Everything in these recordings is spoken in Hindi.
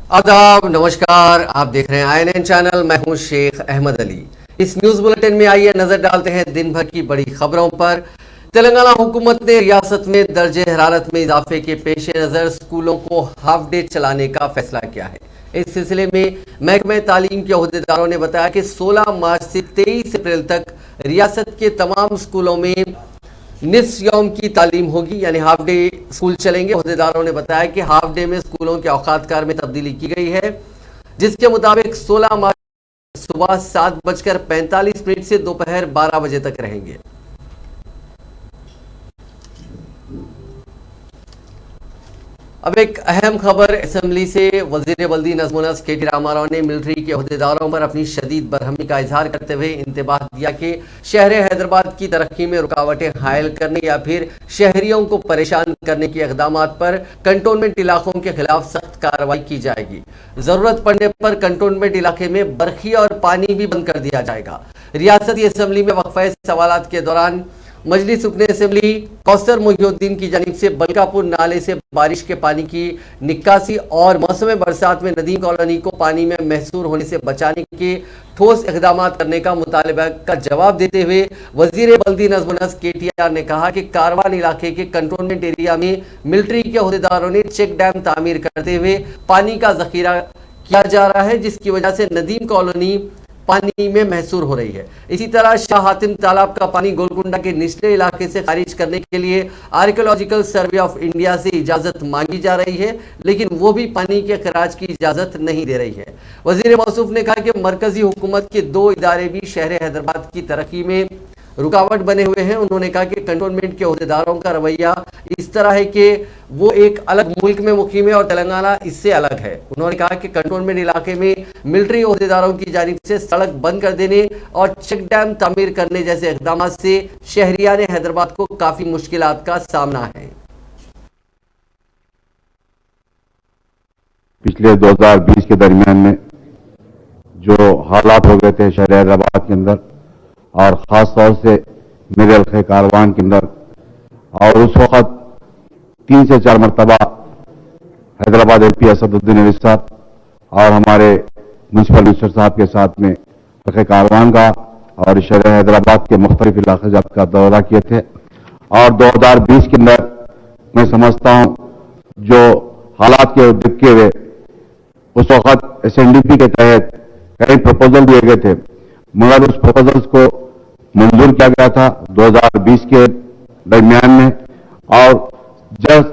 आदाब, नमस्कार। आप देख रहे हैं INN चैनल। मैं हूं शेख अहमद अली। इस न्यूज बुलेटिन में आइए नजर डालते हैं दिन भर की बड़ी खबरों पर। तेलंगाना हुकूमत ने रियासत में दर्जे हरारत में इजाफे के पेश नजर स्कूलों को हाफ डे चलाने का फैसला किया है। इस सिलसिले में महकमे तालीम के अहदेदारों ने बताया कि 16 मार्च से 23 अप्रैल तक रियासत के तमाम स्कूलों में निस्फ यौम की तालीम होगी, यानी हाफ डे स्कूल चलेंगे। अहदेदारों ने बताया कि हाफ डे में स्कूलों के औकातकार में तब्दीली की गई है, जिसके मुताबिक 16 मार्च सुबह 7:45 से दोपहर 12 बजे तक रहेंगे। अब एक अहम खबर असेंबली से। वजीर बल्दी नज़्म-उल-नस्र KT रामाराव ने मिलिट्री के अहदेदारों पर अपनी शदीद बरहमी का इजहार करते हुए इंतबाह दिया कि शहर हैदराबाद की तरक्की में रुकावटें हायल करने या फिर शहरियों को परेशान करने के इक़दामात पर कंटोनमेंट इलाकों के खिलाफ सख्त कार्रवाई की जाएगी। ज़रूरत पड़ने पर कंटोनमेंट इलाके में बरखी और पानी भी बंद कर दिया जाएगा। रियासती असेंबली में वक्फे सवालात के दौरान मजलिस रुकने असेंबली कौसर मोहिउद्दीन की जानिब से बलकापुर नाले से बारिश के पानी की निकासी और मौसम बरसात में नदीम कॉलोनी को पानी में महसूर होने से बचाने के ठोस इक़दाम करने का मुतालबा का जवाब देते हुए वजीर बल्दी नज़्म-उल-नस्र KTR ने कहा कि कारवान इलाके के कंटोनमेंट एरिया में मिलिट्री के अहदेदारों ने चेक डैम तामीर करते हुए पानी का जखीरा किया जा रहा है, जिसकी वजह से नदीम कॉलोनी पानी में महसूर हो रही है। इसी तरह शाह हातिम तालाब का पानी गोलकुंडा के निचले इलाके से खारिज करने के लिए आर्कियोलॉजिकल सर्वे ऑफ इंडिया से इजाजत मांगी जा रही है, लेकिन वो भी पानी के खराज की इजाजत नहीं दे रही है। वजीर मौसूफ ने कहा कि मरकजी हुकूमत के 2 इदारे भी शहर हैदराबाद की तरक्की में रुकावट बने हुए हैं। उन्होंने कहा कि कंटोनमेंट के अहदेदारों का रवैया इस तरह है कि वो एक अलग मुल्क में मुकीम है और तेलंगाना इससे अलग है। उन्होंने कहा कि कंटोनमेंट इलाके में मिलिट्री अहदेदारों की जानिब से सड़क बंद कर देने और चेक डैम तामीर करने जैसे इक़दाम से शहरियान हैदराबाद को काफी मुश्किलात का सामना है। पिछले 2020 के दरमियान में जो हालात हो गए थे शहर हैदराबाद के अंदर और ख़ास तौर से मेरे हल्के कारवान के अंदर, और उस वक़्त 3 से 4 मरतबा हैदराबाद MP असदुद्दीन अली साहब और हमारे म्यूनसिपल मिनिस्टर साहब के साथ में हल्के कारवान का और शहर हैदराबाद के मुख्तलिफ इलाक़े का दौरा किए थे। और 2020 के अंदर मैं समझता हूँ जो हालात के देखते हुए उस वक़्त SNDP के तहत कई प्रपोजल दिए गए थे, मगर उस प्रपोजल्स को मंजूर किया गया था 2020 के दरमियान में। और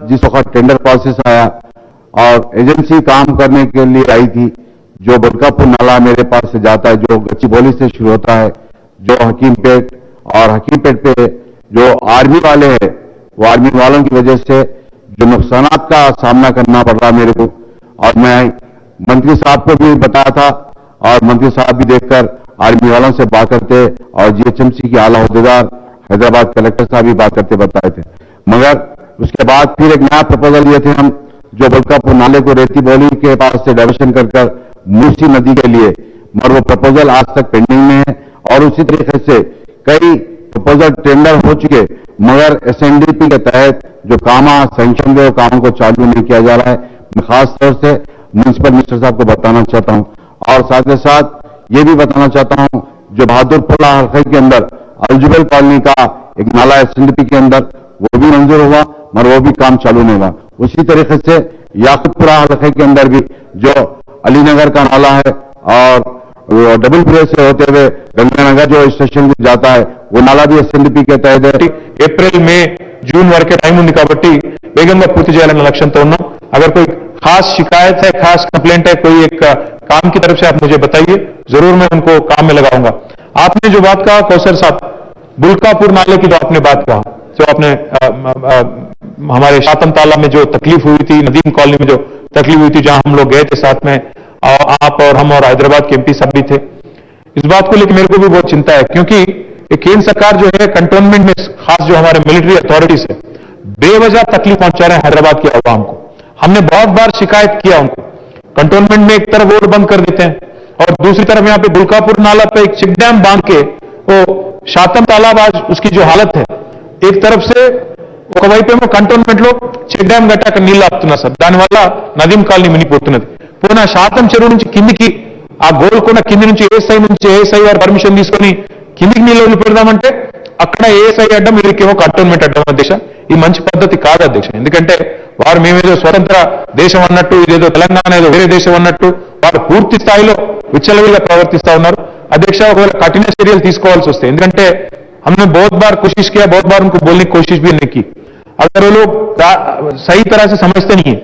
जिस वक्त टेंडर प्रोसेस आया और एजेंसी काम करने के लिए आई थी, जो बलकापुर नाला मेरे पास से जाता है, जो गच्चीबौली से शुरू होता है, जो हकीमपेट, और हकीमपेट पे जो आर्मी वाले हैं, वो आर्मी वालों की वजह से जो नुकसानात का सामना करना पड़ रहा मेरे को, और मैं मंत्री साहब को भी बताया था और मंत्री साहब भी देखकर आर्मी वालों से बात करते और GHMC के आला अहदेदार हैदराबाद कलेक्टर साहब भी बात करते बताए थे। मगर उसके बाद फिर एक नया प्रपोजल लिए थे हम, जो बलकापुर नाले को रेती बौली के पास से डाइवर्शन कर मूसी नदी के लिए, मगर वो प्रपोजल आज तक पेंडिंग में है। और उसी तरीके से कई प्रपोजल टेंडर हो चुके, मगर SNDP के तहत जो काम सैंक्शन हुए, कामों को चालू नहीं किया जा रहा है। मैं खास तौर से म्यूनसिपल मिनिस्टर साहब को बताना चाहता हूं और साथ ही साथ ये भी बताना चाहता हूं, जो बहादुरपुरा हल्के के अंदर एलिजिबल कॉलोनी का एक नाला SNDP के अंदर वो भी मंजूर हुआ, मगर वो भी काम चालू नहीं हुआ। उसी तरीके से याकूबपुरा हल्के के अंदर भी जो अलीनगर का नाला है और डबलपुरे से होते हुए गंगानगर जो स्टेशन भी जाता है, वो नाला भी SNDP के तहत है। ఏప్రిల్ మే జూన్ వరకే టైం ఉంది కాబట్టి వేగంగా పూర్తి చేయాలన్న లక్ష్యంతో ఉన్నాం। अगर कोई खास शिकायत है, खास कंप्लेंट है, कोई एक काम की तरफ से आप मुझे बताइए, जरूर मैं उनको काम में लगाऊंगा। आपने जो बात कहा कौसर साहब, बुलकापुर नाले की जो आपने बात कहा, जो आपने हमारे शातम ताला में जो तकलीफ हुई थी, नदीम कॉलोनी में जो तकलीफ हुई थी, जहां हम लोग गए थे साथ में, आप और हम और हैदराबाद के MP साहब भी थे। इस बात को लेकर मेरे को भी बहुत चिंता है, क्योंकि केंद्र सरकार जो है कंटोनमेंट में, खास जो हमारे मिलिट्री अथॉरिटीज है, बेवजह तकलीफ पहुंचा रहे हैं हैदराबाद की आवाम को। हमने बहुत बार शिकायत किया उनको, कंटोनमेंट में एक तरफ रोड बंद कर देते हैं और दूसरी तरफ यहाँ पे बुलकापुर नाला पे एक चेक डैम बांध के वो शातम तालाब, आज उसकी जो हालत है, एक तरफ से ఒకవైపేమో కంటోన్మెంట్ లో చెక్ డ్యామ్ కట్టాక నీళ్లు ఆపుతున్నారు సార్, దానివల్ల నదీం కాలనీ మునిగిపోతున్నది। పోనా శాతం చెరువు నుంచి కిందికి ఆ గోల్కొండ కింది నుంచి ఏఎస్ఐ వారి పర్మిషన్ తీసుకొని కిందికి నీళ్ళు వదిలి పెడదామంటే అక్కడ ఏఎస్ఐ అడ్డం వీరికేమో కంటోన్మెంట్ అడ్డం అధ్యక్ష. ఈ మంచి పద్ధతి కాదు అధ్యక్ష. ఎందుకంటే వారు మేమేదో స్వతంత్ర దేశం అన్నట్టు, ఇదేదో తెలంగాణ ఏదో వేరే దేశం అన్నట్టు వారు పూర్తి స్థాయిలో విచ్చలవిడిగా ప్రవర్తిస్తా ఉన్నారు అధ్యక్ష. ఒకవేళ కఠిన చర్యలు తీసుకోవాల్సి వస్తే, ఎందుకంటే हमने बहुत बार कोशिश किया, बहुत बार उनको बोलने की कोशिश भी नहीं की. अगर वो लोग सही तरह से समझते नहीं है,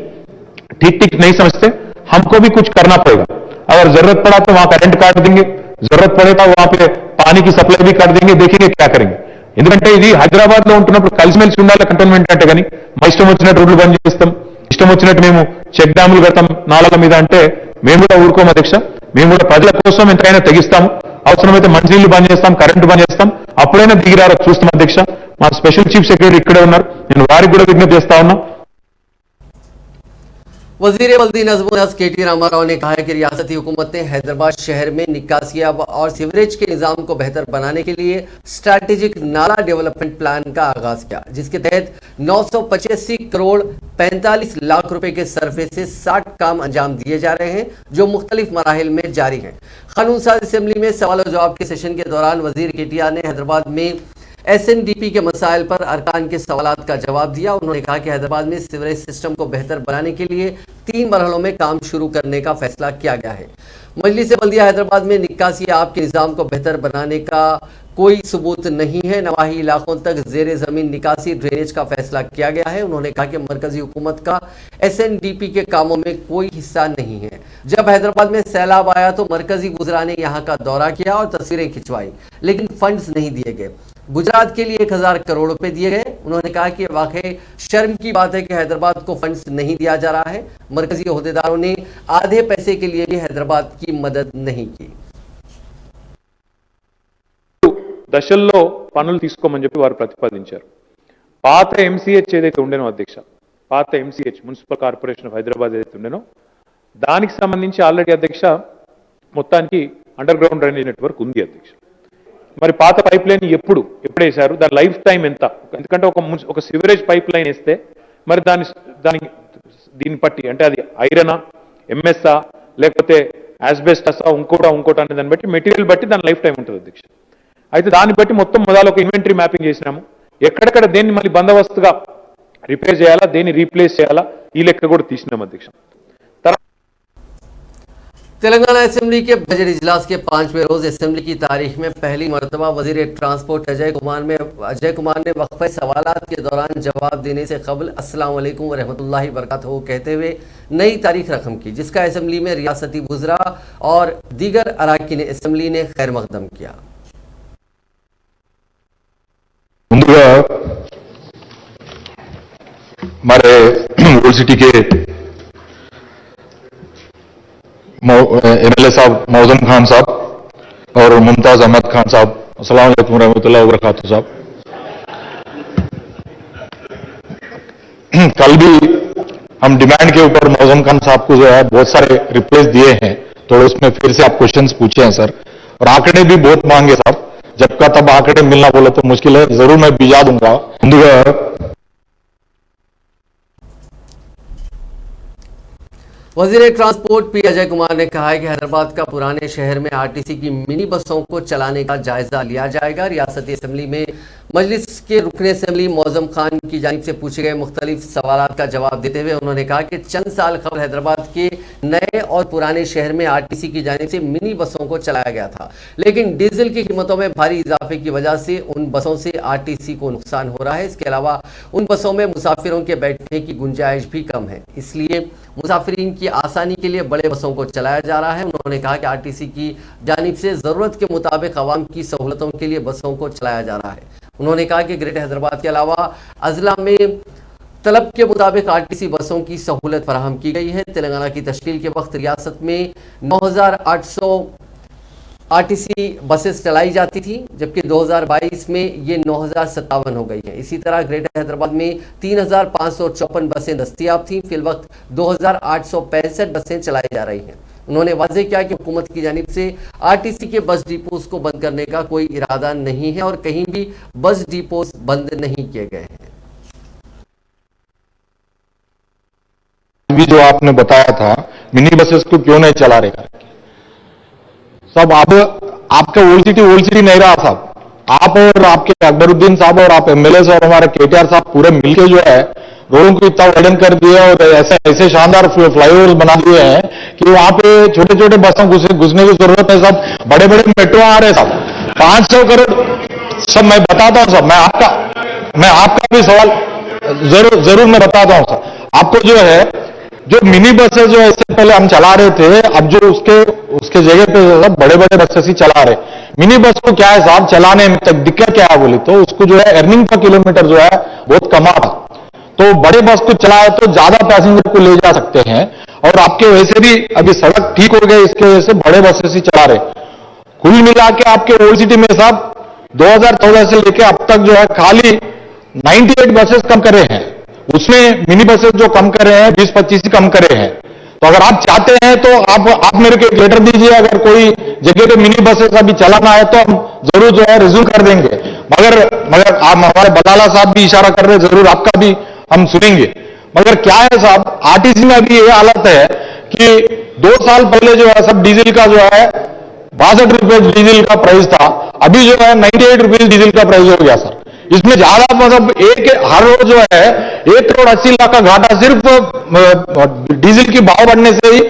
ठीक नहीं समझते, हमको भी कुछ करना पड़ेगा. अगर जरूरत पड़ा तो वहां करंट काट देंगे, जरूरत पड़ेगा वहां पे पानी की सप्लाई भी कर देंगे, देखेंगे क्या करेंगे. ఎందుకంటే ఇది హైదరాబాద్ లో ఉంటున్నప్పుడు కలిసిమెలిసి ఉండాలి కంటోన్మెంట్ అంటే. కానీ మా ఇష్టం వచ్చినట్టు రోడ్లు బంద్ చేస్తాం, ఇష్టం వచ్చినట్టు మేము చెక్ డ్యాములు కడతాం నాళాల మీద అంటే మేము కూడా ఊరుకోం అధ్యక్ష. మేము కూడా ప్రజల కోసం ఎంతైనా తెగిస్తాము. అవసరమైతే మంచినీళ్లు బంద్ చేస్తాం, కరెంటు బంద్ చేస్తాం, అప్పుడైనా దిగిరారో చూస్తాం అధ్యక్ష. మా స్పెషల్ చీఫ్ సెక్రటరీ ఇక్కడే ఉన్నారు, నేను వారికి కూడా విజ్ఞప్తి చేస్తా ఉన్నా. वजीर बल्दी नज़्म केटी रामाराव ने कहा है कि रियासती हुकूमत ने हैदराबाद शहर में निकासी और सीवरेज के निज़ाम को बेहतर बनाने के लिए स्ट्रैटेजिक नाला डेवलपमेंट प्लान का आगाज किया, जिसके तहत 985 करोड़ 45 लाख रुपए के सरफे से 60 काम अंजाम दिए जा रहे हैं, जो मुख्तलिफ मराहिल में जारी हैं. कानून साज असेंबली में सवाल और जवाब के सेशन के दौरान वजीर केटीआर ने हैदराबाद में SNDP के मसाइल पर अरकान के सवालात का जवाब दिया. उन्होंने कहा कि हैदराबाद में सीवरेज सिस्टम को बेहतर बनाने के लिए 3 मरहलों में काम शुरू करने का फैसला किया गया है. मजलिस बल्दिया हैदराबाद में निकासी आब के निज़ाम को बेहतर बनाने का कोई सबूत नहीं है. नवाही इलाकों तक जेर ज़मीन निकासी ड्रेनेज का फैसला किया गया है. उन्होंने कहा कि मरकजी हुकूमत का SNDP के कामों में कोई हिस्सा नहीं है. जब हैदराबाद में सैलाब आया तो मरकजी गुजरा ने यहाँ का दौरा किया और तस्वीरें खिंचवाई, लेकिन फंड्स नहीं दिए गए. गुजरात के लिए 1000 करोड़ रुपए दिए गए. उन्होंने कहा कि वाकई शर्म की बात है कि हैदराबाद को फंड्स नहीं दिया जा रहा है. मरकजी ओहदेदारों ने आधे पैसे के लिए भी हैदराबाद की मदद नहीं की. దశల్లో పనులు తీసుకోమని చెప్పి వారు ప్రతిపాదించారు. పాత MCH ఏదైతే ఉండేనో అధ్యక్ష, పాత MCH municipal corporation of Hyderabad ఏదైతే ఉండేనో దానికి సంబంధించి ఆల్రెడీ అధ్యక్ష మొత్తానికి అండర్ గ్రౌండ్ డ్రైనేజ్ నెట్వర్క్ ఉంది అధ్యక్ష. మరి పాత పైప్ లైన్ ఎప్పుడు వేశారు, దాని లైఫ్ టైం ఎంత? ఎందుకంటే ఒక సివరేజ్ పైప్ లైన్ వేస్తే మరి దీన్ని బట్టి అంటే అది ఐరనా, ఎంఎస్ఆ, లేకపోతే యాస్బెస్టసా, ఇంకోటి అనే దాన్ని బట్టి మెటీరియల్ బట్టి దాని లైఫ్ టైం ఉంటుంది అధ్యక్ష. అయితే దాన్ని బట్టి మొత్తం మొదలు ఒక ఇన్వెంటరీ మ్యాపింగ్ చేసినాము. ఎక్కడెక్కడ దేన్ని మళ్ళీ బందోబస్తుగా రిపేర్ చేయాలా, దేన్ని రీప్లేస్ చేయాలా, ఈ లెక్క కూడా తీసినాం అధ్యక్ష. तेलंगाना असेंबली के बजट इजलास के 5वें रोज असेंबली की तारीख में पहली मरतबा वजीर ट्रांसपोर्ट अजय कुमार ने वक्फे सवालात के दौरान जवाब देने से कबल अस्सलाम वालेकुम व रहमतुल्लाहि बरकातहू कहते हुए नई तारीख रकम की, जिसका असेंबली में रियासती वुज़रा और दीगर अराकीन असेंबली ने खैर मकदम किया. ముందుగా हमारे ओल्ड सिटी के MLA साहब मौजम खान साहब और मुमताज अहमद खान साहब, अस्सलाम वालेकुम रहमतुल्लाहि व बरकातहू साहब. कल भी हम डिमांड के ऊपर मौजम खान साहब को जो है बहुत सारे रिप्लेस दिए हैं, तो उसमें फिर से आप क्वेश्चंस पूछे हैं सर, और आंकड़े भी बहुत मांगे साहब. जब का तब आंकड़े मिलना बोले तो मुश्किल है, जरूर मैं भिजा दूंगा. ముందుగా वजीर ट्रांसपोर्ट P अजय कुमार ने कहा है कि हैदराबाद का पुराने शहर में RTC की मिनी बसों को चलाने का जायजा लिया जाएगा. रियासती असेंबली में मजलिस के रुकन असेंबली मौजम खान की जानिब से पूछे गए मुख्तलिफ सवालात का जवाब देते हुए उन्होंने कहा कि चंद साल कबल हैदराबाद के नए और पुराने शहर में RTC की जानिब से मिनी बसों को चलाया गया था, लेकिन डीजल की कीमतों में भारी इजाफे की वजह से उन बसों से RTC को नुकसान हो रहा है. इसके अलावा उन बसों में मुसाफिरों के बैठने की गुंजाइश भी कम है, इसलिए मुसाफिरीन की आसानी के लिए बड़े बसों को चलाया जा रहा है. उन्होंने कहा कि RTC की जानिब से ज़रूरत के मुताबिक अवाम की सहूलतों के लिए बसों को चलाया जा रहा है. उन्होंने कहा कि ग्रेटर हैदराबाद के अलावा अजला में तलब के मुताबिक RTC बसों की सहूलत फराहम की गई है. तेलंगाना की तश्कील के वक्त रियासत में 9800 RTC बसेस चलाई जाती थी, जबकि 2022 में ये 9057 हो गई हैं. इसी तरह ग्रेटर हैदराबाद में 3554 बसें दस्तियाब थीं. फिल वक्त 2865 बसें चलाई जा रही हैं. उन्होंने वाज़ेह किया कि हुकूमत की जानिब से RTC के बस डिपोज को बंद करने का कोई इरादा नहीं है और कहीं भी बस डिपोज बंद नहीं किए गए हैं. भी जो आपने बताया था मिनी बसेस को क्यों नहीं चला रहे करके। सब अब आपका ओल्ड सिटी नहीं रहा साहब। आप और आपके अकबरुद्दीन साहब और आप एमएलए और हमारे केटीआर साहब पूरे मिलके जो है रोडों को इतना वाइडन कर दिया और ऐसे शानदार फ्लाईओवर बना दिए हैं कि वहां पे छोटे छोटे बसों घुसने की जरूरत है। सब बड़े बड़े मेट्रो आ रहे हैं साहब, 500 करोड़। सब मैं बताता हूं साहब, मैं आपका भी सवाल जरूर मैं बताता हूं साहब। आपको जो है जो मिनी बसेस जो इससे पहले हम चला रहे थे, अब जो उसके जगह पे सब बड़े बड़े बसेस ही चला रहे। मिनी बस को क्या है साहब चलाने में तक दिक्कत क्या है बोले तो उसको जो है अर्निंग का किलोमीटर जो है बहुत कम आता। तो बड़े बस को चलाए तो ज्यादा पैसेंजर को ले जा सकते हैं और आपके वैसे भी अभी सड़क ठीक हो गए, इसके वजह से बड़े बसेस ही चला रहे। कुल मिला के आपके ओल्ड सिटी में साहब 2014 से लेके अब तक जो है खाली 98 बसेस कम करे हैं। उसमें मिनी बसेस जो कम करे हैं 20-25 ही कम करे हैं। तो अगर आप चाहते हैं तो आप मेरे को एक लेटर दीजिए, अगर कोई जगह पे मिनी बसेस अभी चलाना है तो हम जरूर जो है रिज्यूम कर देंगे। मगर आप हमारे बलाला साहब भी इशारा कर रहे हैं, जरूर आपका भी हम सुनेंगे। मगर क्या है साहब आरटीसी में अभी ये हालत है कि 2 साल पहले जो है सब डीजल का जो है 62 रुपए डीजल का प्राइस था, अभी जो है 98 रुपीज डीजल का प्राइस हो गया सर। इसमें ज्यादा मतलब हर रोज जो है 1 करोड़ 80 लाख का घाटा सिर्फ डीजल की भाव बढ़ने से ही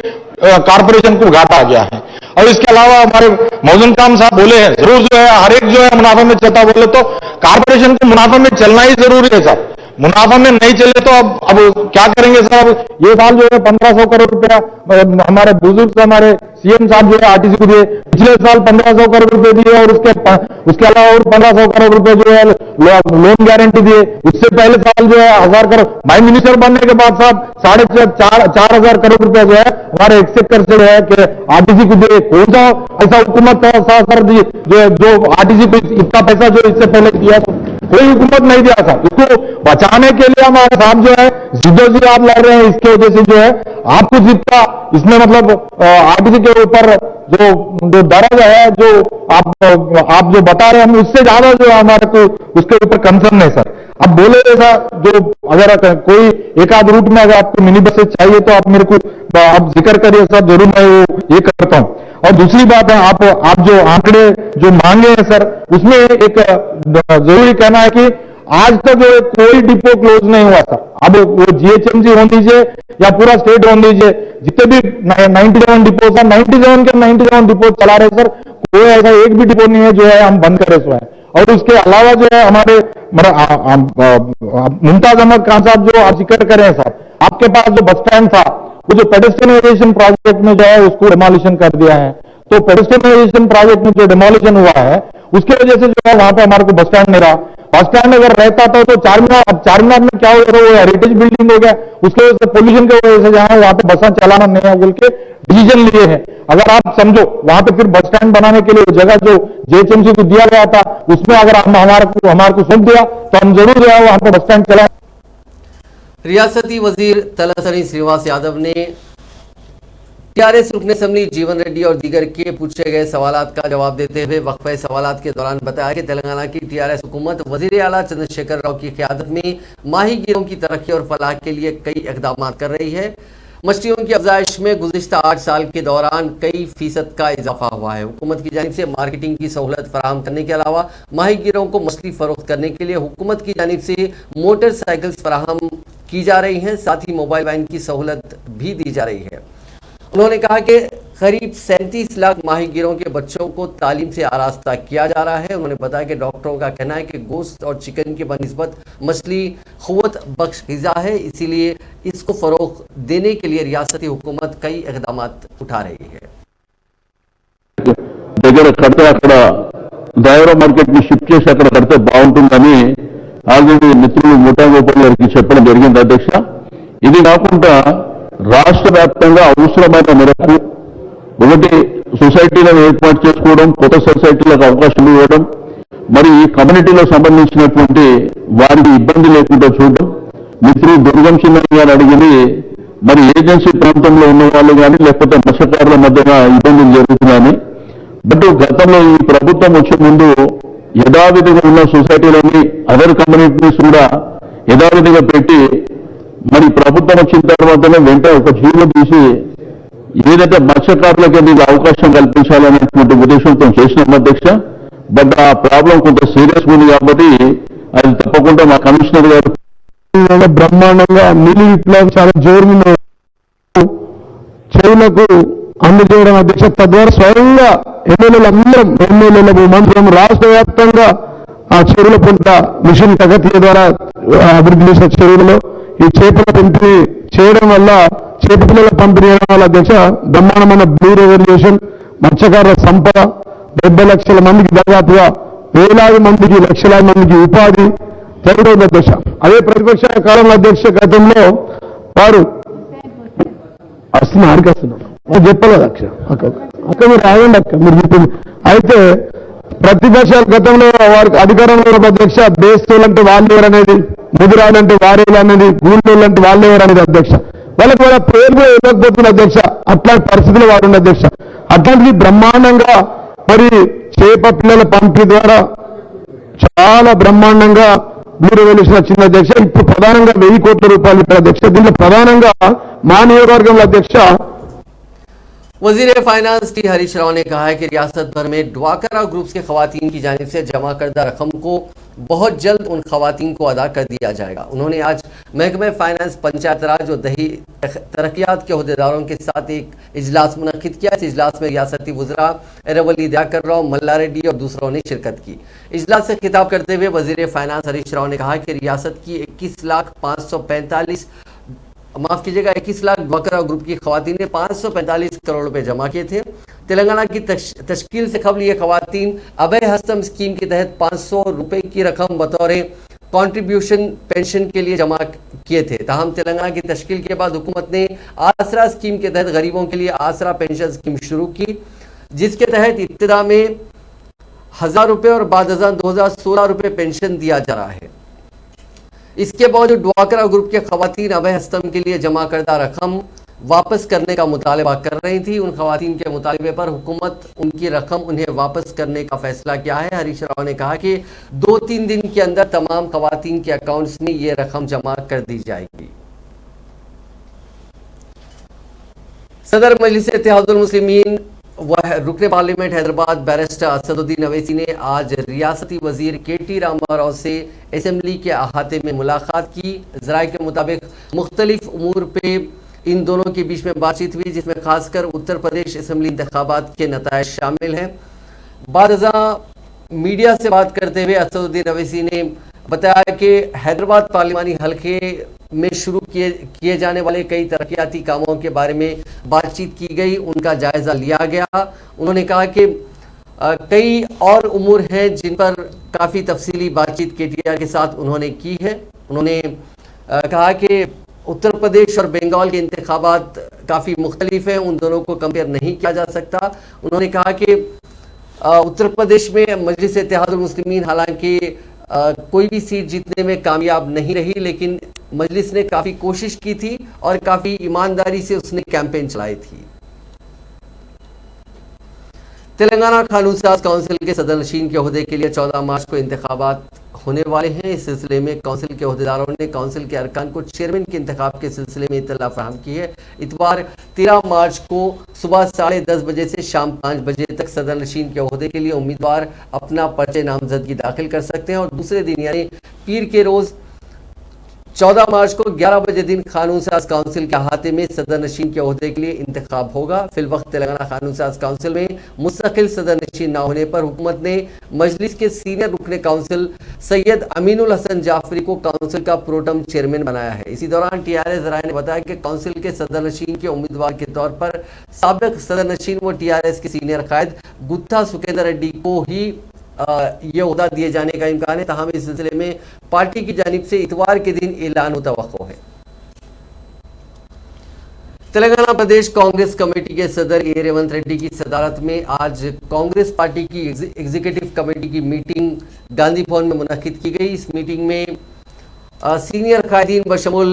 कारपोरेशन को घाटा आ गया है। और इसके अलावा हमारे मौजूद खान साहब बोले हैं जरूर जो है हर एक जो है मुनाफा में चलता, बोले तो कारपोरेशन को मुनाफा में चलना ही जरूरी है साहब। मुनाफा में नहीं चले तो अब क्या करेंगे साहब। ये साल जो है 1500 करोड़ रुपया हमारे बुजुर्ग हमारे सीएम साहब जो है आरटीसी को दिए, पिछले साल 1500 करोड़ रुपए दिए और उसके अलावा और 1500 करोड़ रुपए जो है लोन गारंटी दिए। उससे पहले साल जो है 1000 करोड़ प्राइम मिनिस्टर बनने के बाद साहब 4,500 करोड़ रुपया जो है हमारे एक्सेक्टर से जो है कि आरटीसी को दिए। कौन सा ऐसा हुकूमत था सर जो आरटीसी को इतना पैसा जो इससे पहले दिया था? कोई हुकूमत नहीं दिया था। इसको बचाने के लिए हमारे साहब जो है जिद्दोजहद लड़ रहे हैं। इसके वजह से जो है आपको जितना इसमें मतलब आरटीसी के ऊपर जो दर्द है जो आप जो बता रहे हैं हम उससे ज्यादा जो हमारे को उसके ऊपर कंसर्न है सर। अब बोले ऐसा जो अगर कोई एक आध रूट में अगर आपको मिनी बसेस चाहिए तो आप मेरे को आप जिक्र करिए सर, जरूर मैं वो ये करता हूं। और दूसरी बात है आप जो आंकड़े जो मांगे हैं सर उसमें एक जरूरी कहना है कि आज तक कोई डिपो क्लोज नहीं हुआ सर। अब वो जीएचएमसी होने दीजिए या पूरा स्टेट होने दीजिए, जितने भी 97 डिपो सर 97 के 97 डिपो चला रहे सर। कोई ऐसा एक भी डिपो नहीं है जो है हम बंद करे हुए हैं। और उसके अलावा जो है हमारे मुमताज अहमद खान साहब जो आप जिक्र करें साहब, आपके पास जो बस स्टैंड था वो जो पेडेस्ट्रियनाइजेशन प्रोजेक्ट में जो है उसको डिमोलिशन कर दिया है। तो पेडेस्ट्रियनाइजेशन प्रोजेक्ट में जो डिमोलिशन हुआ है उसके वजह से जो है वहां पे हमारे को बस स्टैंड नहीं रहा। बस स्टैंड अगर रहता था तो चारमीनार में क्या हो रहा है वो हेरिटेज बिल्डिंग हो गया, उसके वजह से पोल्यूशन की वजह से जहां वहां पे बसा चलाना नहीं है बोल के डिसीजन लिए हैं। अगर आप समझो वहां पे फिर बस स्टैंड बनाने के लिए जगह जो जेएचएमसी को दिया गया था उसमें अगर हमारे को सौंप दिया तो हम जरूर जो है वहां पे बस स्टैंड चलाएं। रियासती वजीर तलसानी श्रीनिवास यादव ने टीआरएस रुकन असेंबली जीवन रेड्डी और दीगर के पूछे गए सवालात का जवाब देते हुए वक्फे सवालात के दौरान बताया कि तेलंगाना की टीआरएस हुकूमत वजीर आला चंद्रशेखर राव की क़यादत में माहीगीरों की तरक्की और फलाह के लिए कई इक़दाम कर रही है। मछलियों की अफजाइश में गुज़िश्ता 8 साल के दौरान कई फीसद का इजाफा हुआ है। हुकूमत की जानिब से मार्केटिंग की सहूलत फराहम करने के अलावा माहीगीरों को मछली फरोख्त करने के लिए हुकूमत की जानिब से मोटरसाइकिल्स फराहम की जा रही हैं, साथ ही मोबाइल वैन की सहूलत भी दी जा रही है। उन्होंने कहा कि करीब 37 लाख माहीगीरों के बच्चों को तालीम से आरास्ता किया जा रहा है। उन्होंने बताया कि डॉक्टरों का कहना है कि गोश्त और चिकन के बनिस्बत मछली क़ुव्वत बख्श ग़िज़ा है, इसीलिए इसको फ़रोग़ देने के लिए रियासती हुकूमत कई इक़दाम उठा रही है। దగ్గర కడితే అక్కడ దాయరా మార్కెట్ ని షిఫ్ట్ చేసి అక్కడ కడితే బాగుంటుందని ఆల్రెడీ మిత్రులు ముఠా గోపాల్ గారికి చెప్పడం జరిగింది అధ్యక్ష। ఇది కాకుండా రాష్ట్ర వ్యాప్తంగా అవసరమైన మేరకు ఒకటి సొసైటీలను ఏర్పాటు చేసుకోవడం, కొత్త సొసైటీలకు అవకాశం ఇవ్వడం, మరి ఈ కమ్యూనిటీలకు సంబంధించినటువంటి వారికి ఇబ్బంది లేకుండా చూడడం। మిత్రులు దుర్గం చిన్నయ్య గారు అడిగింది మరి ఏజెన్సీ ప్రాంతంలో ఉన్న వాళ్ళు కానీ లేకపోతే మత్స్యకారుల మధ్యన ఇబ్బందులు జరుగుతున్నాయని। బట్ గతంలో ఈ ప్రభుత్వం వచ్చే ముందు యథావిధిగా ఉన్న సొసైటీలని అదర్ కమ్యూనిటీస్ కూడా యథావిధిగా పెట్టి మరి ప్రభుత్వం వచ్చిన తర్వాతనే వెంటనే ఒక జీవో తీసి ఏదైతే మత్స్యకారులకి మీకు అవకాశం కల్పించాలనేటువంటి ఉద్దేశంతో చేసినాం అధ్యక్ష. బట్ ఆ ప్రాబ్లం కొంత సీరియస్ ఉంది కాబట్టి అది తప్పకుండా మా కమిషనర్ గారు బ్రహ్మాండంగా మినీ విప్లవం చాలా జోరుగా చెరువులకు అందజేయడం అధ్యక్ష. తద్వారా స్వయంగా ఎమ్మెల్యేలు మంత్రులు రాష్ట్ర వ్యాప్తంగా ఆ చెరువుల పుంట మిషన్ ప్రగతి ద్వారా అభివృద్ధి చేసిన చెరువులలో ఈ చేపల పంపిణీ చేయడం వల్ల చేప పిల్లల పంపిణీ చేయడం వల్ల అధ్యక్ష బ్రహ్మాండమైన బ్లూ రెవల్యూషన్ మత్స్యకారుల సంపద 70 లక్షల మందికి దాదాపుగా వేలాది మందికి లక్షలాది మందికి ఉపాధి జరుగుతుంది అధ్యక్ష. అదే ప్రతిపక్ష కాలంలో అధ్యక్ష గతంలో వారు ఆడికి వస్తున్నారు చెప్పలేదు అక్క మీరు ఆగండి అక్క మీరు చెప్పింది. అయితే ప్రతిపక్షాల గతంలో వారికి అధికారంలో ఉన్న అధ్యక్ష బేస్తోళ్ళంటే వాళ్ళు ఎవరనేది, ముదిరాలంటే వారేలు అనేది, గూళ్ళోళ్ళంటే వాళ్ళు ఎవరనేది అధ్యక్ష. వాళ్ళకి వాళ్ళ పేరు కూడా ఇవ్వకపోతుంది అధ్యక్ష. అట్లాంటి పరిస్థితులు వారు ఉన్న అధ్యక్ష. అట్లాంటిది బ్రహ్మాండంగా మరి చేప పిల్లల పంపిణీ ద్వారా చాలా బ్రహ్మాండంగా బ్లూ రెవల్యూషన్ వచ్చింది అధ్యక్ష. ఇప్పుడు ప్రధానంగా 1000 కోట్ల రూపాయలు ఇప్పుడు అధ్యక్ష. దీంట్లో ప్రధానంగా మా నియోజకవర్గంలో అధ్యక్ష वजीर फाइनेंस टी हरीश राव ने कहा है कि रियासत भर में ड्वाकरा ग्रुप्स के खवातीन की जानिब से जमा करदा रकम को बहुत जल्द उन खवातीन को अदा कर दिया जाएगा। उन्होंने आज महकमे फाइनेंस, पंचायत राज और दही तरक्यात के अहदेदारों के साथ एक इजलास मुनक्किद किया। इस इजलास में रियासती वज़रा एरावली दयाकर राव, मल्ला रेड्डी और दूसरों ने शिरकत की। इजलास से खिताब करते हुए वजीर फाइनेंस हरीश राव ने कहा कि रियासत की 21 लाख ड्वाकरा ग्रुप की खवातीन ने 545 करोड़ रुपए जमा किए थे। तेलंगाना की तश्कील से कबल ये खवातीन अभय हस्तम स्कीम के तहत 500 रुपए की रकम बतौर कंट्रीब्यूशन पेंशन के लिए जमा किए थे। ताहम तेलंगाना की तश्कील के बाद हुकूमत ने आसरा स्कीम के तहत गरीबों के लिए आसरा पेंशन स्कीम शुरू की, जिसके तहत इब्तिदा में 1000 रुपये और बाद 2016 रुपये पेंशन दिया जा रहा है। इसके बावजूद ड्वाकरा ग्रुप के खवातीन अभय हस्तम के लिए जमा करदा रकम वापस करने का मुतालबा कर रही थी। उन खवातीन के मुतालबे पर हुकूमत उनकी रकम उन्हें वापस करने का फैसला किया है। हरीश राव ने कहा कि 2-3 दिन के अंदर तमाम खवातीन के अकाउंट्स में ये रकम जमा कर दी जाएगी। सदर मजलिस इत्तेहादुल मुस्लिमीन वह रुकन पार्लियामेंट हैदराबाद बैरिस्टर असदुद्दीन अवैसी ने आज रियासती वजीर KT रामाराव से असेंबली के अहाते में मुलाकात की। ज़राए के मुताबिक मुख्तलिफ उमूर पे इन दोनों के बीच में बातचीत हुई, जिसमें खासकर उत्तर प्रदेश असेंबली इंतखाबात के नताइज शामिल हैं। बाद मीडिया से बात करते हुए असदुद्दीन अवैसी ने बताया कि हैदराबाद पार्लिमानी हल्के में शुरू किए जाने वाले कई तरक्याती कामों के बारे में बातचीत की गई, उनका जायजा लिया गया। उन्होंने कहा कि कई और उमूर हैं जिन पर काफ़ी तफसीली बातचीत KTR के साथ उन्होंने की है। उन्होंने कहा कि उत्तर प्रदेश और बंगाल के इंतखाबात काफ़ी मुख्तलिफ हैं, उन दोनों को कंपेयर नहीं किया जा सकता। उन्होंने कहा कि उत्तर प्रदेश में मजलिस इत्तेहादुल मुस्लिमीन हालांकि कोई भी सीट जीतने में कामयाब नहीं रही, लेकिन मजलिस ने काफ़ी कोशिश की थी और काफ़ी ईमानदारी से उसने कैंपेन चलाई थी। तेलंगाना कानून साज काउंसिल के सदरनशीन के ओहदे के लिए 14 मार्च को इंतखाबात होने वाले हैं। इस सिलसिले में काउंसिल के ओहदेदारों ने काउंसिल के अरकान को चेयरमैन के इंतखाब के सिलसिले में इत्तला फराहम की है। इतवार 13 मार्च को सुबह 10:30 बजे से शाम 5 बजे तक सदरनशीन के ओहदे के लिए उम्मीदवार अपना पर्चे नामजदगी दाखिल कर सकते हैं और दूसरे दिन यानी पीर के रोज़ 14 मार्च को 11 बजे दिन कानून साज काउंसिल के अहाते में सदरनशीन के ओहदे के लिए इंतखाब होगा। फिलवक्त तेलंगाना कानून साज काउंसिल में मुस्तकिल सदरनशीन न होने पर हुकूमत ने मजलिस के सीनियर रुकन काउंसिल सैयद अमीनुल हसन जाफरी को काउंसिल का प्रोटम चेयरमैन बनाया है। इसी दौरान TRS ज़राए ने बताया कि काउंसिल के सदरनशीन के उम्मीदवार के तौर पर साबिक सदरनशीन व TRS के सीनियर कायद गुत्था सुकेंद्र रेड्डी को ही ये ओहदा दिए जाने का इम्कान है। ताहम इस सिलसिले में पार्टी की जानिब से इतवार के दिन ऐलान मुतवक्को है। तेलंगाना प्रदेश कांग्रेस कमेटी के सदर A. रेवंत रेड्डी की सदारत में आज कांग्रेस पार्टी की एग्जीक्यूटिव कमेटी की मीटिंग गांधी भवन में मुनक्किद की गई। इस मीटिंग में सीनियर कायदीन बशमुल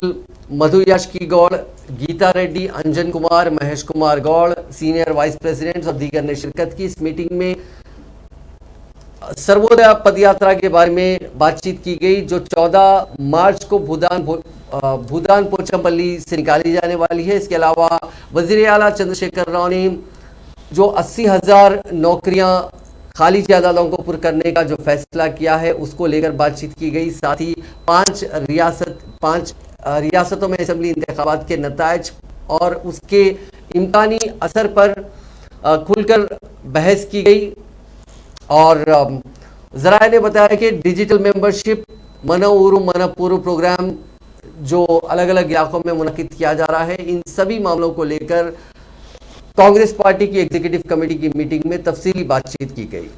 Madhu Yashki Goud, Geeta Reddy, Anjan Kumar, Mahesh Kumar Goud, senior vice president और दीगर ने शिरकत की। इस मीटिंग में सर्वोदय पदयात्रा के बारे में बातचीत की गई, जो 14 मार्च को भूदान पोचमपल्ली से निकाली जाने वाली है। इसके अलावा वजीर आला चंद्रशेखर राव ने जो 80,000 नौकरियां खाली जायदादों को पुर करने का जो फैसला किया है उसको लेकर बातचीत की गई। साथ ही 5 रियासतों में असेंबली इंतखाबात के नतायज और उसके इम्कानी असर पर खुलकर बहस की गई। और जराये ने बताया कि डिजिटल मेंबरशिप मनो उरु मनपुरु प्रोग्राम जो अलग अलग इलाकों में मुनक्किद किया जा रहा है, इन सभी मामलों को लेकर कांग्रेस पार्टी की एग्जीक्यूटिव कमेटी की मीटिंग में तफसीली बातचीत की गई।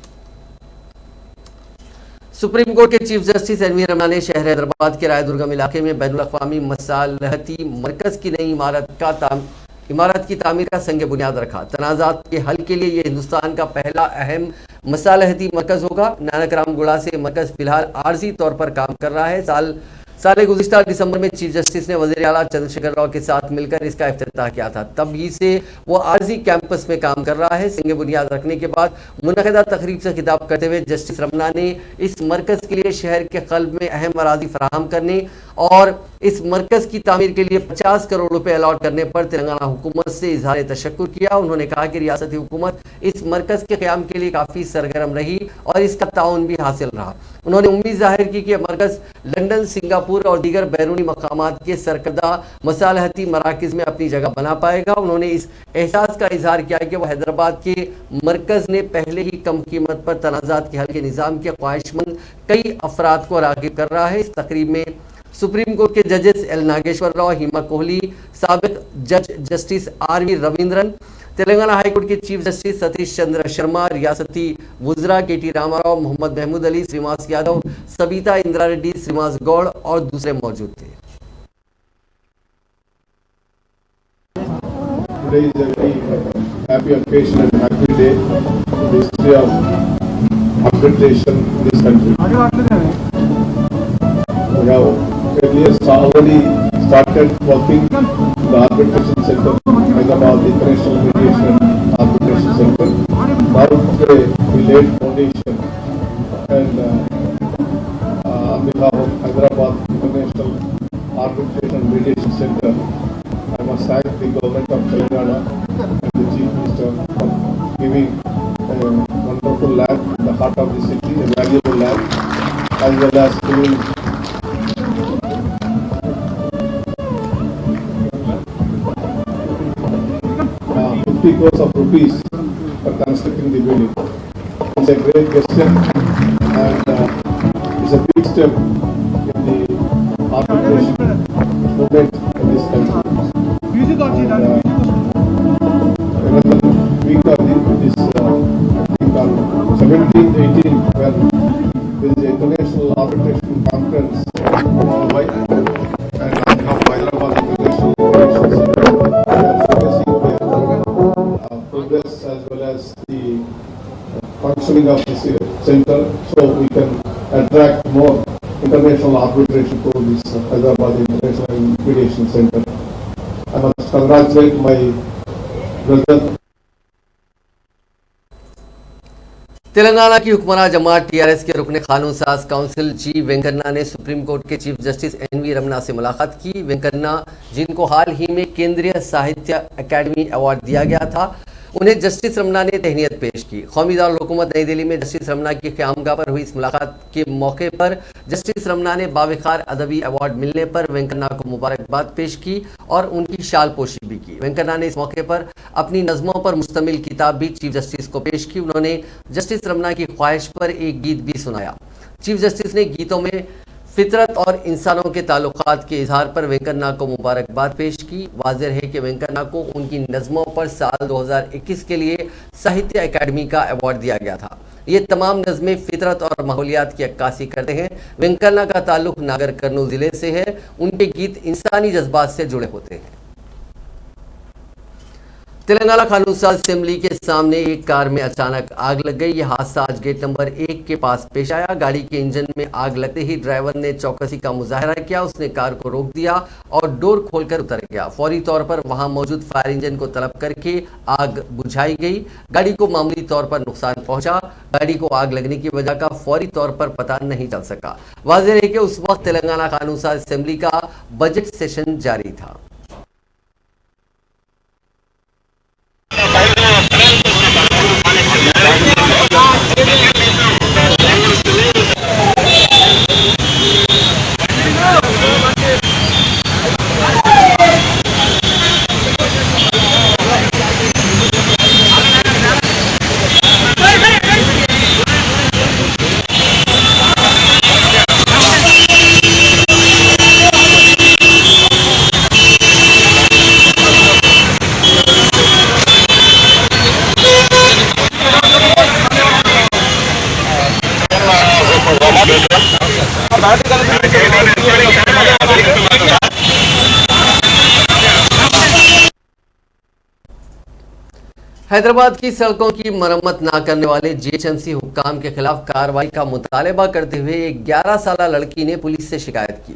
सुप्रीम कोर्ट के चीफ जस्टिस एनवी रमना ने शहर हैदराबाद के रायदुर्गम इलाके में बैनुल अक़वामी मसालहती मरकज की नई इमारत की तामीर का संग बुनियाद रखा। तनाज़ात के हल के लिए यह हिंदुस्तान का पहला अहम मसालहती मरकज होगा। नानक राम गुड़ा से मरकज फिलहाल आर्जी तौर पर काम कर रहा है। साल गुज़िश्ता दिसंबर में चीफ जस्टिस ने वज़ीर आला चंद्रशेखर राव के साथ मिलकर इसका इफ्तिताह किया था। तब ही से वो आर्जी कैंपस में काम कर रहा है। संग बुनियाद रखने के बाद मुनक़दा तकरीब से खिताब करते हुए जस्टिस रमना ने इस मरकज़ के लिए शहर के क़ल्ब में अहम अराज़ी फराहम करने और इस मरकज़ की तामीर के लिए 50 करोड़ रुपए अलॉट करने पर तेलंगाना हुकूमत से इजहार तशक्कुर किया। उन्होंने कहा कि रियासती हुकूमत इस मरकज़ के क़याम के लिए काफ़ी सरगर्म रही और इसका ताउन भी हासिल रहा। उन्होंने उम्मीद जाहिर की कि मरकज़ लंदन, सिंगापुर और दीगर बैरूनी मकामात के सरकर्दा मसालहती मराकज़ में अपनी जगह बना पाएगा। उन्होंने इस एहसास का इजहार किया कि वह हैदराबाद के मरकज़ ने पहले ही कम कीमत पर तनाज़ात के हल के निज़ाम के ख्वाहिशमंद कई अफराद को राग़िब कर रहा है। इस तकरीब में सुप्रीम कोर्ट के जजेस एल नागेश्वर राव, हिमा कोहली, साबिक जज justice R V. Ravindran, Telangana high court के चीफ जस्टिस सतीश चंद्र शर्मा, रियासती वुज़रा के.टी. रामाराव, मोहम्मद महमूद अली, श्रीनिवास यादव, सबिता इंदिरा रेड्डी, श्रीनिवास गौड़ और दूसरे मौजूद थे। Today is a very happy occasion and happy day in the history of arbitration in this country. We have earlier already started working in the arbitration center, Hyderabad International Mediation and Arbitration Center. Now today we laid foundation and on behalf of Hyderabad International Arbitration and Mediation Center, I must thank the government of Telangana and the Chief Minister for giving a wonderful land in the heart of the city, a valuable land, as well as giving 50 crores of rupees for constructing the building. It's a great gesture and it's a big step in the arbitration movement in this country. Another week of this, I think on 17th, 18th, where there is an international arbitration conference in Mumbai, and on behalf of Hyderabad International Arbitration Center, we are focusing their progress as well as the functioning of this center, so we can attract more international arbitration to this Hyderabad International Mediation Center. I must congratulate my brother. Telangana की हुक्मरान जमात टीआरएस के रुकने कानून साज काउंसिल जी वेंकन्ना ने सुप्रीम कोर्ट के चीफ जस्टिस एनवी रमना से मुलाकात की। वेंकन्ना, जिनको हाल ही में केंद्रीय साहित्य अकादमी अवार्ड दिया गया था, उन्हें जस्टिस रमना ने तहनीत पेश की। कौमी दारुल हुकूमत नई दिल्ली में जस्टिस रमना की क़यामगाह पर हुई इस मुलाकात के मौके पर जस्टिस रमना ने बावकार अदबी अवार्ड मिलने पर वेंकन्ना को मुबारकबाद पेश की और उनकी शाल पोशी भी की। वेंकन्ना ने इस मौके पर अपनी नज़मों पर मुश्तमिल किताब भी चीफ जस्टिस को पेश की। उन्होंने जस्टिस रमना की ख्वाहिश पर एक गीत भी सुनाया। चीफ जस्टिस ने गीतों में फितरत और इंसानों के ताल्लुकात के इजहार पर वेंकन्ना को मुबारकबाद पेश की। वाज़ेह है कि वेंकन्ना को उनकी नज़मों पर साल 2021 के लिए साहित्य अकादमी का अवार्ड दिया गया था। ये तमाम नज़में फितरत और माहौलियात की अक्कासी करते हैं। वेंकन्ना का ताल्लुक नागर कर्नूल ज़िले से है। उनके गीत इंसानी जज्बात से जुड़े होते हैं। तेलंगाना कानून साज असेंबली के सामने एक कार में अचानक आग लग गई। यह हादसा आज गेट नंबर 1 के पास पेश आया। गाड़ी के इंजन में आग लगते ही ड्राइवर ने चौकसी का मुजाहरा किया। उसने कार को रोक दिया और डोर खोलकर उतर गया। फौरी तौर पर वहां मौजूद फायर इंजन को तलब करके आग बुझाई गई। गाड़ी को मामूली तौर पर नुकसान पहुंचा। गाड़ी को आग लगने की वजह का फौरी तौर पर पता नहीं चल सका। वाज़ेह है कि उस वक्त तेलंगाना कानून साज असेंबली का बजट सेशन जारी था। हैदराबाद की सड़कों की मरम्मत न करने वाले जीएचएमसी हुक्काम के खिलाफ कार्रवाई का मुतालबा करते हुए एक 11 साला लड़की ने पुलिस से शिकायत की।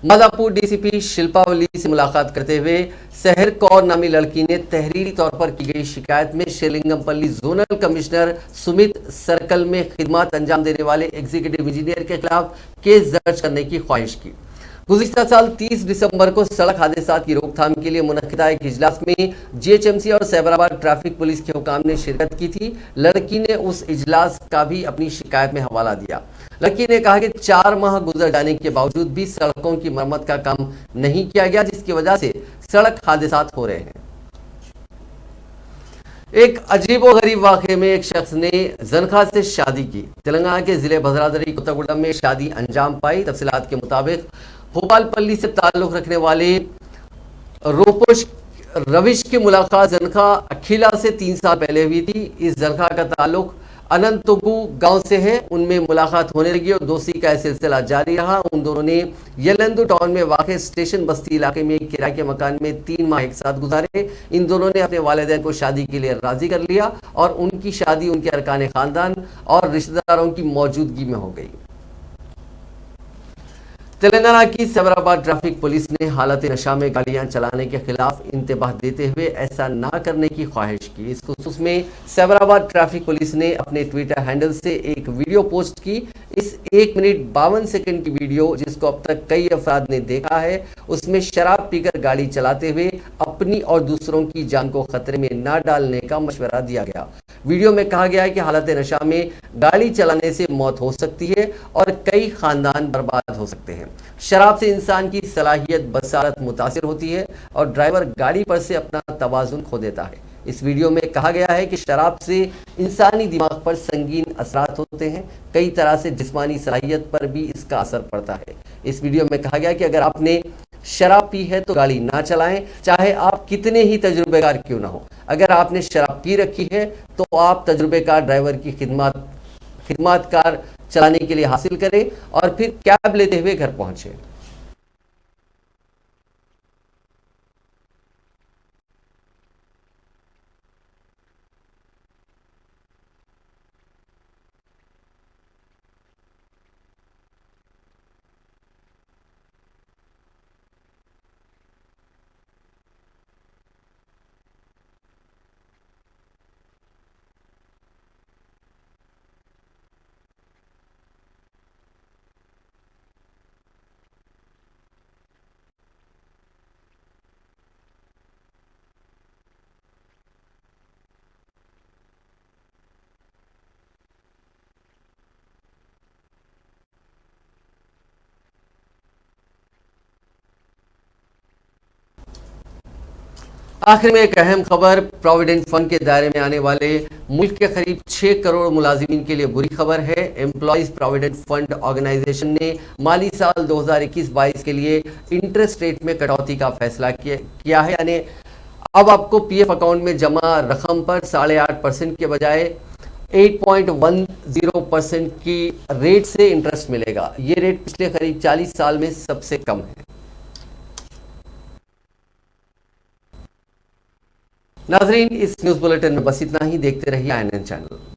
मादापुर डीसीपी शिल्पावली से मुलाकात करते हुए सहर कौर नामी लड़की ने तहरीरी तौर पर की गई शिकायत में शेलिंगमपल्ली जोनल कमिश्नर सुमित सर्कल में खिदमत अंजाम देने वाले एग्जीक्यूटिव इंजीनियर के खिलाफ केस दर्ज करने की ख्वाहिश की। गुज़िश्ता साल 30 दिसंबर को सड़क हादसा की रोकथाम के लिए मुनक्किदा एक इजलास में जीएचएमसी और सैबराबाद ट्रैफिक पुलिस के हुकाम ने शिरकत की थी। लड़की ने उस इजलास का भी अपनी शिकायत में हवाला दिया। लड़की ने कहा कि 4 माह गुजर जाने के बावजूद भी सड़कों की मरम्मत का काम नहीं किया गया, जिसकी वजह से सड़क हादसा हो रहे हैं। एक अजीबोगरीब वाक़े में एक शख्स ने जनखा से शादी की। तेलंगाना के जिले भद्राद्री कोत्तागुडम में शादी अंजाम पाई। तफसीलात के मुताबिक भोपालपल्ली से ताल्लुक रखने वाले रोपोश रविश की मुलाकात जनखा अखिला से 3 साल पहले हुई थी। इस जनखा का ताल्लुक अनंतगु गांव से है। उनमें मुलाकात होने लगी और दोस्ती का सिलसिला जारी रहा। उन दोनों ने यलंदु टाउन में वाक़ स्टेशन बस्ती इलाके में एक किराए के मकान में 3 माह एक साथ गुजारे। इन दोनों ने अपने वालिदैन को शादी के लिए राजी कर लिया और उनकी शादी उनके अरकान खानदान और रिश्तेदारों की मौजूदगी में हो गई। तेलंगाना की सैबराबाद ट्रैफिक पुलिस ने हालत नशा में गाड़ियां चलाने के खिलाफ इंतबाह देते हुए ऐसा ना करने की ख्वाहिश की। इस खुसूस में सैबराबाद ट्रैफिक पुलिस ने अपने ट्विटर हैंडल से एक वीडियो पोस्ट की। इस 1 मिनट 52 सेकंड की वीडियो, जिसको अब तक कई अफराद ने देखा है, उसमें शराब पीकर गाड़ी चलाते हुए अपनी और दूसरों की जान को खतरे में न डालने का मशवरा दिया गया। वीडियो में कहा गया है कि हालत नशा में गाड़ी चलाने से मौत हो सकती है और कई खानदान बर्बाद हो सकते हैं। शराब से इंसान की सलाहियत बसारत मुतासिर होती है और ड्राइवर गाड़ी पर से अपना तवाजुन खो देता है। इस वीडियो में कहा गया है कि शराब से इंसानी दिमाग पर संगीन असरात होते हैं। कई तरह से जिस्मानी सलाहियत पर भी इसका असर पड़ता है। इस वीडियो में कहा गया कि अगर आपने शराब पी है तो गाड़ी ना चलाएं, चाहे आप कितने ही तजुर्बेकार क्यों ना हो। अगर आपने शराब पी रखी है तो आप तजुर्बेकार ड्राइवर की खिदमत कार चलाने के लिए हासिल करें और फिर कैब लेते हुए घर पहुंचे। आखिर में एक अहम खबर, प्रोविडेंट फंड के दायरे में आने वाले मुल्क के करीब 6 करोड़ मुलाजिमीन के लिए बुरी खबर है। एम्प्लॉइज प्रोविडेंट फंड ऑर्गेनाइजेशन ने माली साल 2021-22 के लिए इंटरेस्ट रेट में कटौती का फैसला किया है। यानी अब आपको पीएफ अकाउंट में जमा रकम पर 8.5% के बजाय 8.10% की रेट से इंटरेस्ट मिलेगा। ये रेट पिछले करीब 40 साल में सबसे कम है। नाजरीन, इस न्यूज बुलेटिन में बस इतना ही। देखते रहिए INN चैनल।